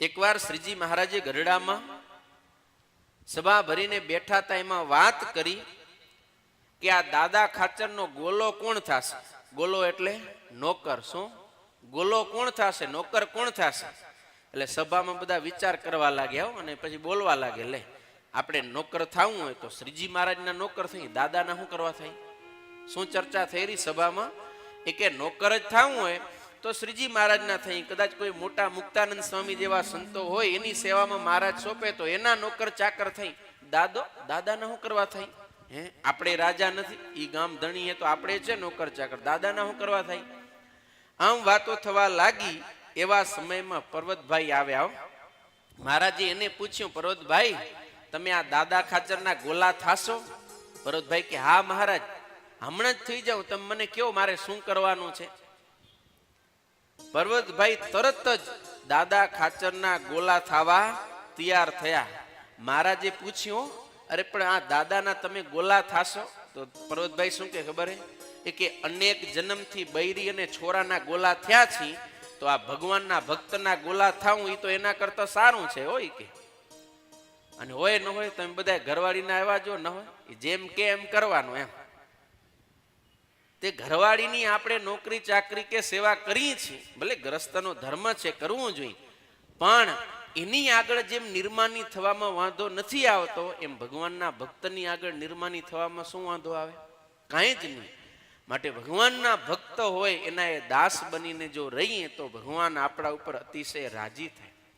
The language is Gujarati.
એકવાર શ્રીજી મહારાજે ગરડામાં સભા ભરીને બેઠા હતા, એમાં વાત કરી કે આ દાદા ખાચરનો ગોલો કોણ થશે? ગોલો એટલે નોકર. શું? ગોલો કોણ થશે? નોકર કોણ થશે? એટલે સભામાં બધા વિચાર કરવા લાગ્યા અને પછી બોલવા લાગે, લે આપણે નોકર થવું હોય તો શ્રીજી મહારાજના નોકર થઈ, દાદાના શું કરવા થાય? શું ચર્ચા થઈ રહી સભામાં? એ કે નોકર જ થવું હોય તો શ્રીજી મહારાજના થઈ, કદાચ કોઈ મોટા મુક્તાનંદ સ્વામી જેવા સંતો હોય એની સેવામાં મહારાજ સોંપે તો એના નોકર ચાકર થઈ. દાદાના શું કરવા થાય? હે, આપણે રાજા નથી, ઈ ગામ ધણી હે તો આપણે છે નોકર ચાકર, દાદાના શું કરવા થાય? આમ વાતો થવા લાગી. એવા સમયમાં પર્વતભાઈ આવ્યા. મહારાજે એને પૂછ્યું, પર્વતભાઈ તમે આ દાદા ખાચરના ગોલા થાશો? પર્વતભાઈ કે હા મહારાજ, હમણાં જ થઈ જાઉં, તમે મને કહો મારે શું કરવાનું છે? પર્વતભાઈ તરત જ દાદા ખાચરના ગોલા થવા તૈયાર થયા. મહારાજે પૂછ્યું, અરે પણ આ દાદાના તમે ગોલા થાશો? તો પર્વતભાઈ શું કે ખબર હે કે અનેક જન્મથી બૈરી અને છોરાના ગોલા થયા છે, તો આ ભગવાનના ભક્તના ગોલા થાવું એ તો એના કરતા સારું છે. હોય કે અને હોય ન હોય તમે બધા ઘરવાળીના એવા જો ન હોય, જેમ કે એમ કરવાનું. એમ તે ઘરવાળીની આપણે નોકરી ચાકરી કે સેવા કરીએ છીએ, ભલે ગ્રસ્તનો ધર્મ છે કરવું જોઈએ, પણ એની આગળ જેમ નિર્માની થવામાં વાંધો નથી આવતો, એમ ભગવાનના ભક્તની આગળ નિર્માની થવામાં શું વાંધો આવે? કાંઈ જ નહીં. માટે ભગવાનના ભક્ત હોય એના એ દાસ બનીને જો રહીએ તો ભગવાન આપણા ઉપર અતિશય રાજી થાય.